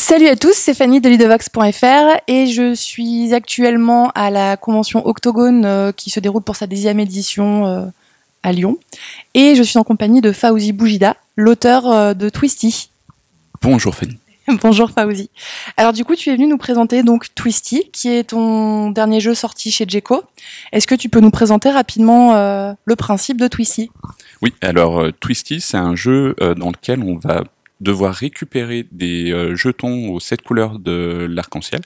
Salut à tous, c'est Fanny de Lidovox.fr et je suis actuellement à la convention Octogone qui se déroule pour sa 10e édition à Lyon. Et je suis en compagnie de Fawzi Boujida, l'auteur de Twisty. Bonjour Fanny. Bonjour Fawzi. Alors du coup, tu es venu nous présenter donc Twisty, qui est ton dernier jeu sorti chez Djeco. Est-ce que tu peux nous présenter rapidement le principe de Twisty ? Oui, alors Twisty, c'est un jeu dans lequel on va devoir récupérer des jetons aux 7 couleurs de l'arc-en-ciel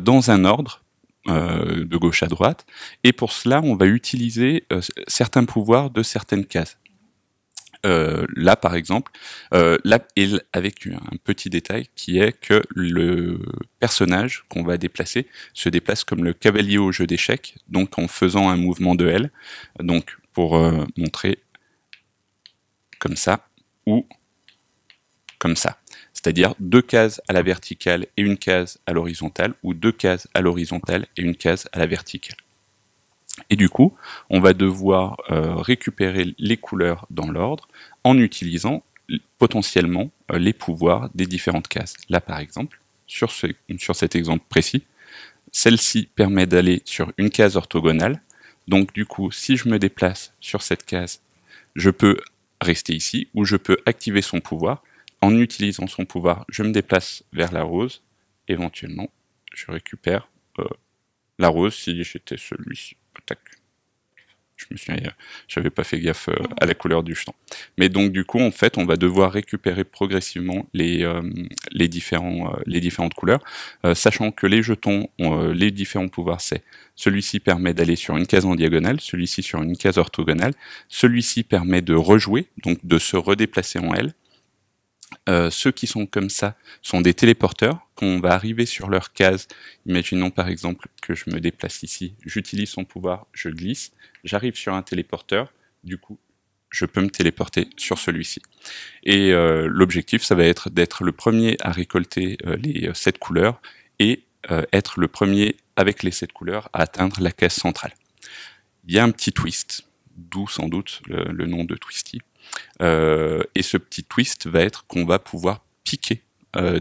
dans un ordre de gauche à droite. Et pour cela, on va utiliser certains pouvoirs de certaines cases. Là, par exemple, avec un petit détail qui est que le personnage qu'on va déplacer se déplace comme le cavalier au jeu d'échecs, donc en faisant un mouvement de L, donc pour montrer comme ça, ou comme ça. C'est-à-dire 2 cases à la verticale et une case à l'horizontale, ou 2 cases à l'horizontale et une case à la verticale. Et du coup, on va devoir récupérer les couleurs dans l'ordre en utilisant potentiellement les pouvoirs des différentes cases. Là, par exemple, sur cet exemple précis, celle-ci permet d'aller sur une case orthogonale. Donc du coup, si je me déplace sur cette case, je peux rester ici, ou je peux activer son pouvoir. En utilisant son pouvoir, je me déplace vers la rose. Éventuellement, je récupère la rose si j'étais celui-ci. Tac. J'avais pas fait gaffe à la couleur du jeton. Mais donc du coup, en fait, on va devoir récupérer progressivement les différentes couleurs, sachant que les jetons ont les différents pouvoirs. C'est celui-ci permet d'aller sur une case en diagonale, celui-ci sur une case orthogonale, celui-ci permet de rejouer, donc de se redéplacer en L. Ceux qui sont comme ça sont des téléporteurs. Quand on va arriver sur leur case, imaginons par exemple que je me déplace ici, j'utilise son pouvoir, je glisse, j'arrive sur un téléporteur, du coup je peux me téléporter sur celui-ci. Et l'objectif, ça va être d'être le premier à récolter les 7 couleurs et être le premier avec les 7 couleurs à atteindre la case centrale. Il y a un petit twist, d'où sans doute le nom de Twisty. Et ce petit twist va être qu'on va pouvoir piquer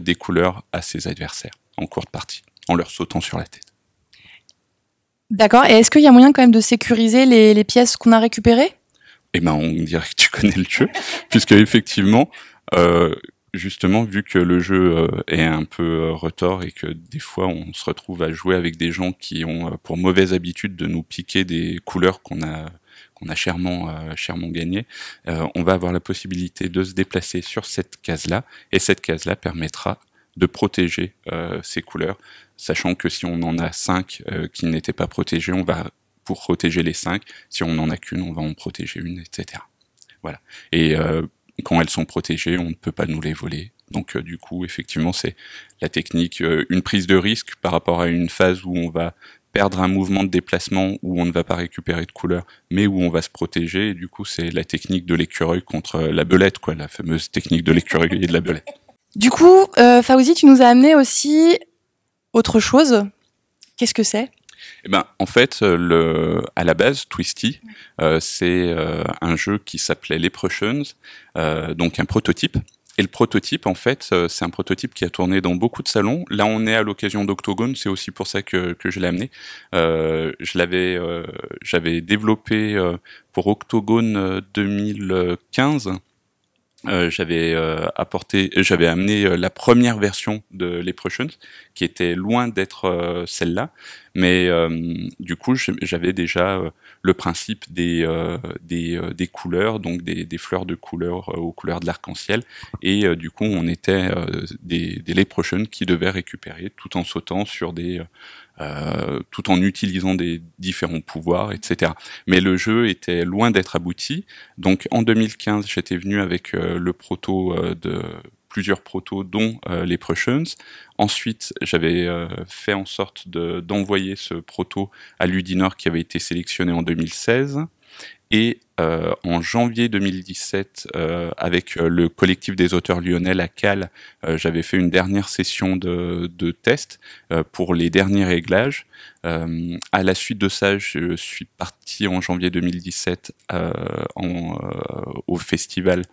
des couleurs à ses adversaires en courte partie, en leur sautant sur la tête. D'accord, et est-ce qu'il y a moyen quand même de sécuriser les pièces qu'on a récupérées ? Eh ben, on dirait que tu connais le jeu, puisque effectivement, justement, vu que le jeu est un peu retors et que des fois on se retrouve à jouer avec des gens qui ont pour mauvaise habitude de nous piquer des couleurs qu'on a chèrement gagné, on va avoir la possibilité de se déplacer sur cette case-là, et cette case-là permettra de protéger ces couleurs, sachant que si on en a 5 qui n'étaient pas protégées, on va pour protéger les 5, si on n'en a qu'une, on va en protéger une, etc. Voilà. Et quand elles sont protégées, on ne peut pas nous les voler. Donc du coup, effectivement, c'est la technique, une prise de risque par rapport à une phase où on va perdre un mouvement de déplacement, où on ne va pas récupérer de couleur, mais où on va se protéger. Et du coup, c'est la technique de l'écureuil contre la belette, quoi, la fameuse technique de l'écureuil et de la belette. Du coup, Fawzi, tu nous as amené aussi autre chose. Qu'est-ce que c'est ? Eh ben, en fait, à la base, Twisty, c'est un jeu qui s'appelait Leprechauns, donc un prototype. Et le prototype, en fait, c'est un prototype qui a tourné dans beaucoup de salons. Là, on est à l'occasion d'Octogone, c'est aussi pour ça que je l'ai amené. J'avais développé pour Octogone 2015. J'avais amené la première version de Leprechauns, qui était loin d'être celle-là, mais du coup j'avais déjà le principe des couleurs, donc des fleurs de couleurs aux couleurs de l'arc-en-ciel, et du coup on était des Leprechauns qui devaient récupérer tout en sautant sur tout en utilisant des différents pouvoirs, etc. Mais le jeu était loin d'être abouti. Donc en 2015, j'étais venu avec le proto de plusieurs protos, dont Leprechauns. Ensuite, j'avais fait en sorte d'envoyer ce proto à Ludinor qui avait été sélectionné en 2016. Et en janvier 2017, avec le collectif des auteurs lyonnais, la CAL, j'avais fait une dernière session de test pour les derniers réglages. À la suite de ça, je suis parti en janvier 2017 au festival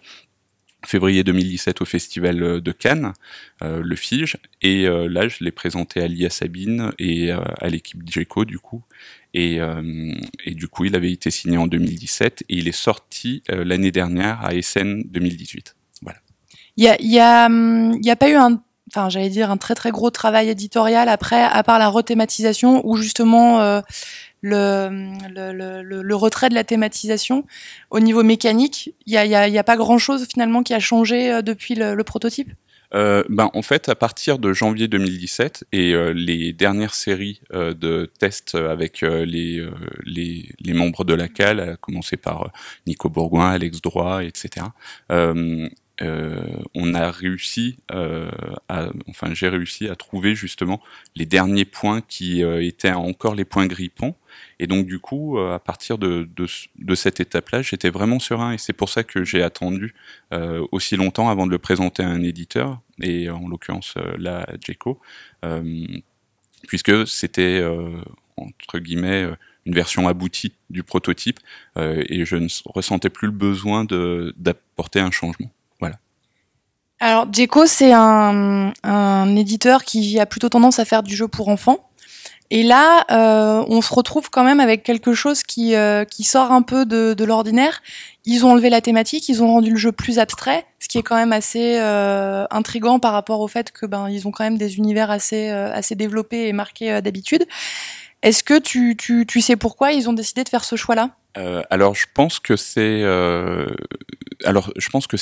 février 2017 au festival de Cannes, le FIGE, et là je l'ai présenté à Lia Sabine et à l'équipe Djeko du coup, et du coup il avait été signé en 2017 et il est sorti l'année dernière à Essen 2018. Voilà. Il y a pas eu enfin j'allais dire un très très gros travail éditorial après, à part la rethématisation où justement le retrait de la thématisation au niveau mécanique, il y a pas grand chose finalement qui a changé depuis le prototype. En fait, à partir de janvier 2017 et les dernières séries de tests avec les membres de la CAL, à commencer par Nico Bourgoin, Alex Droit, etc. On a réussi j'ai réussi à trouver justement les derniers points qui étaient encore les points grippants. Et donc du coup, à partir de cette étape-là, j'étais vraiment serein. Et c'est pour ça que j'ai attendu aussi longtemps avant de le présenter à un éditeur, et en l'occurrence là, Djeko, puisque c'était entre guillemets une version aboutie du prototype, et je ne ressentais plus le besoin d'apporter un changement. Alors, Djeko, c'est un éditeur qui a plutôt tendance à faire du jeu pour enfants. Et là, on se retrouve quand même avec quelque chose qui sort un peu de l'ordinaire. Ils ont enlevé la thématique, ils ont rendu le jeu plus abstrait, ce qui est quand même assez intriguant par rapport au fait que ils ont quand même des univers assez développés et marqués d'habitude. Est-ce que tu sais pourquoi ils ont décidé de faire ce choix-là ? Alors je pense que c'est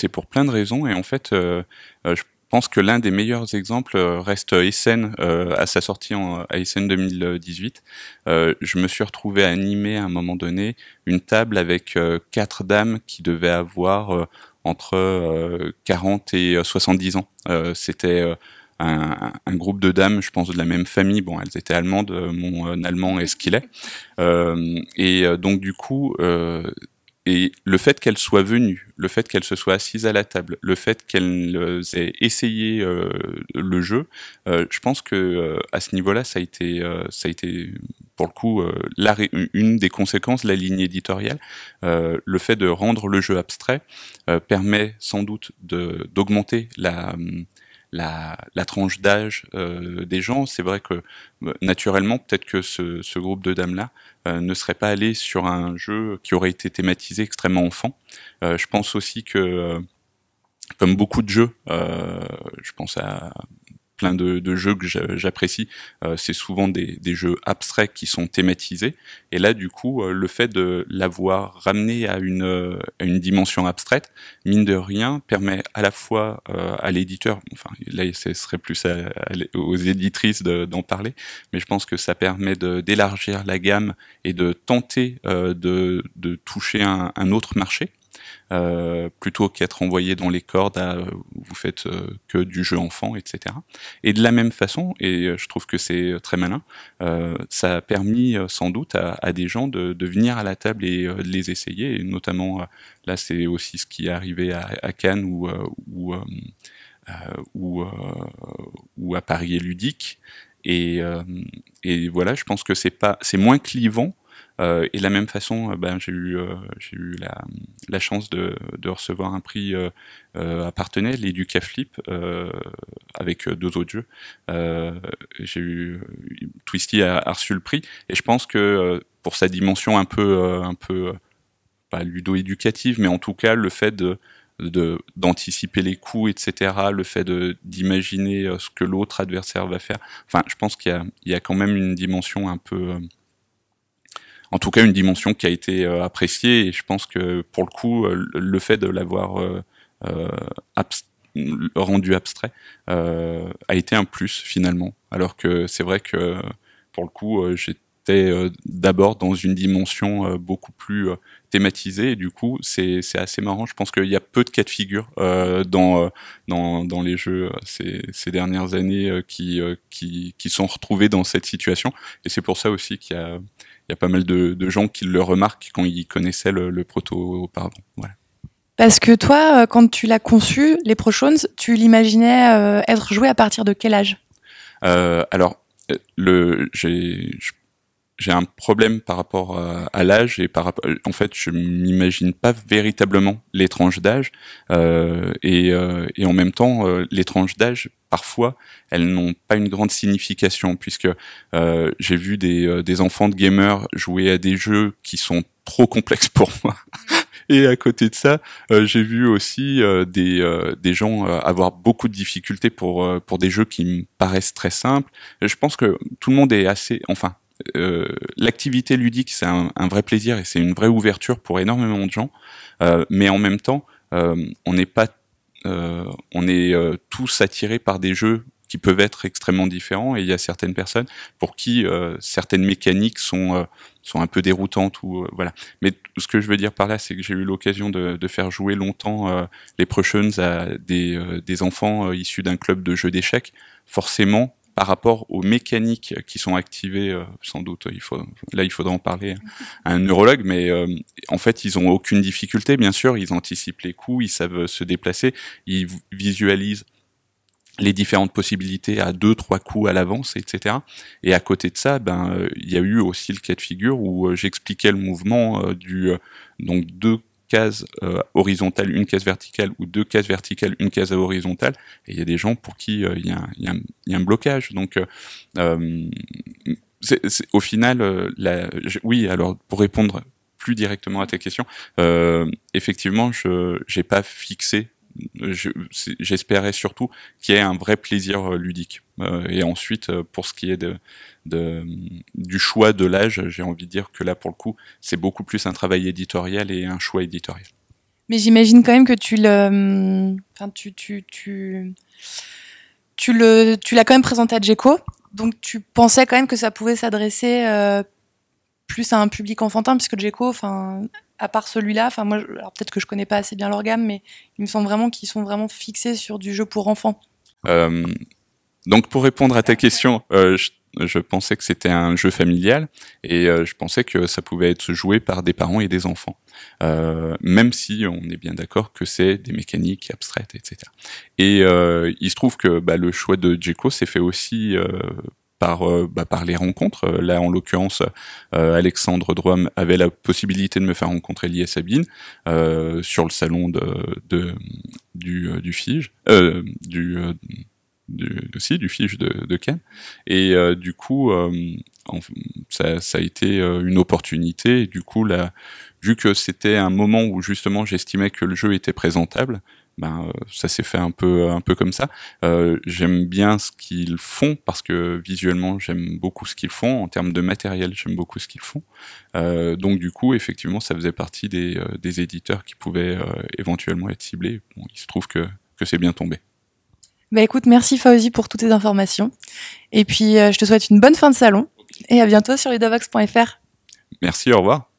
pour plein de raisons, et en fait je pense que l'un des meilleurs exemples reste Essen à sa sortie à Essen 2018. Je me suis retrouvé à animer à un moment donné une table avec 4 dames qui devaient avoir entre 40 et 70 ans. C'était un groupe de dames, je pense de la même famille. Bon, elles étaient allemandes, mon allemand est ce qu'il est. Donc du coup, et le fait qu'elles soient venues, le fait qu'elles se soient assises à la table, le fait qu'elles aient essayé le jeu, je pense que à ce niveau-là, ça a été pour le coup une des conséquences de la ligne éditoriale. Le fait de rendre le jeu abstrait permet sans doute d'augmenter la tranche d'âge des gens. C'est vrai que naturellement, peut-être que ce groupe de dames-là ne serait pas allé sur un jeu qui aurait été thématisé extrêmement enfant. Je pense aussi que, comme beaucoup de jeux, je pense à plein de jeux que j'apprécie, c'est souvent des jeux abstraits qui sont thématisés, et là du coup le fait de l'avoir ramené à une dimension abstraite, mine de rien, permet à la fois à l'éditeur, enfin là ce serait plus aux éditrices d'en parler, mais je pense que ça permet d'élargir la gamme et de tenter de toucher un autre marché, plutôt qu'être envoyé dans les cordes à vous faites que du jeu enfant, etc. Et de la même façon, et je trouve que c'est très malin, ça a permis sans doute à des gens de venir à la table et de les essayer, et notamment là c'est aussi ce qui est arrivé à Cannes ou à Paris et Ludique, et voilà, je pense que c'est moins clivant. Et de la même façon, j'ai eu la chance de recevoir un prix à Parthenay, l'Educaflip, avec 2 autres jeux. Twisty a reçu le prix, et je pense que pour sa dimension un peu pas ludo-éducative, mais en tout cas le fait d'anticiper les coups, etc., le fait d'imaginer ce que l'autre adversaire va faire. Enfin, je pense qu'il y a quand même une dimension un peu en tout cas une dimension qui a été appréciée, et je pense que pour le coup le fait de l'avoir rendu abstrait a été un plus finalement, alors que c'est vrai que pour le coup j'étais d'abord dans une dimension beaucoup plus thématisée, et du coup c'est assez marrant. Je pense qu'il y a peu de cas de figure dans les jeux ces dernières années qui sont retrouvés dans cette situation, et c'est pour ça aussi qu'il y a pas mal de gens qui le remarquent quand ils connaissaient le proto auparavant. Voilà. Parce que toi, quand tu l'as conçu, les Prochones, tu l'imaginais être joué à partir de quel âge ? Alors, j'ai un problème par rapport à l'âge et par rapport, en fait, je m'imagine pas véritablement les tranches d'âge et en même temps, les tranches d'âge, parfois, elles n'ont pas une grande signification puisque j'ai vu des enfants de gamers jouer à des jeux qui sont trop complexes pour moi. Et à côté de ça, j'ai vu aussi des gens avoir beaucoup de difficultés pour des jeux qui me paraissent très simples. Je pense que tout le monde est assez, enfin, l'activité ludique, c'est un vrai plaisir et c'est une vraie ouverture pour énormément de gens. Mais en même temps, on n'est pas, on est tous attirés par des jeux qui peuvent être extrêmement différents et il y a certaines personnes pour qui certaines mécaniques sont un peu déroutantes ou voilà. Mais ce que je veux dire par là, c'est que j'ai eu l'occasion de faire jouer longtemps les Prussians à des enfants issus d'un club de jeux d'échecs. Forcément, par rapport aux mécaniques qui sont activées, sans doute, il faudra en parler à un neurologue, mais en fait, ils ont aucune difficulté, bien sûr, ils anticipent les coups, ils savent se déplacer, ils visualisent les différentes possibilités à 2-3 coups à l'avance, etc. Et à côté de ça, il y a eu aussi le cas de figure où j'expliquais le mouvement donc 2 cases horizontales, une case verticale, ou 2 cases verticales, une case horizontale. Et il y a des gens pour qui il y a un blocage. Donc, au final, oui. Alors, pour répondre plus directement à ta question, effectivement, j'ai pas fixé. J'espérais surtout qu'il y ait un vrai plaisir ludique. Et ensuite, pour ce qui est du choix de l'âge, j'ai envie de dire que là, pour le coup, c'est beaucoup plus un travail éditorial et un choix éditorial. Mais j'imagine quand même que tu l'as quand même présenté à Djeko, donc tu pensais quand même que ça pouvait s'adresser plus à un public enfantin, puisque Djeko, à part celui-là, moi, alors peut-être que je connais pas assez bien leur gamme, mais il me semble vraiment qu'ils sont vraiment fixés sur du jeu pour enfants. Donc pour répondre à ta question, je pensais que c'était un jeu familial et je pensais que ça pouvait être joué par des parents et des enfants, même si on est bien d'accord que c'est des mécaniques abstraites, etc. Et il se trouve que le choix de Djeko s'est fait aussi par les rencontres. Là, en l'occurrence, Alexandre Droim avait la possibilité de me faire rencontrer Lia Sabine sur le salon du FIGE, du FIGE de Cannes. Et du coup, ça a été une opportunité. Et du coup, là, vu que c'était un moment où justement j'estimais que le jeu était présentable, ça s'est fait un peu comme ça. J'aime bien ce qu'ils font parce que visuellement j'aime beaucoup ce qu'ils font. En termes de matériel, j'aime beaucoup ce qu'ils font. Donc du coup, effectivement, ça faisait partie des éditeurs qui pouvaient éventuellement être ciblés. Bon, il se trouve que c'est bien tombé. Écoute, merci Fawzi pour toutes tes informations. Et puis je te souhaite une bonne fin de salon et à bientôt sur ludovox.fr. Merci, au revoir.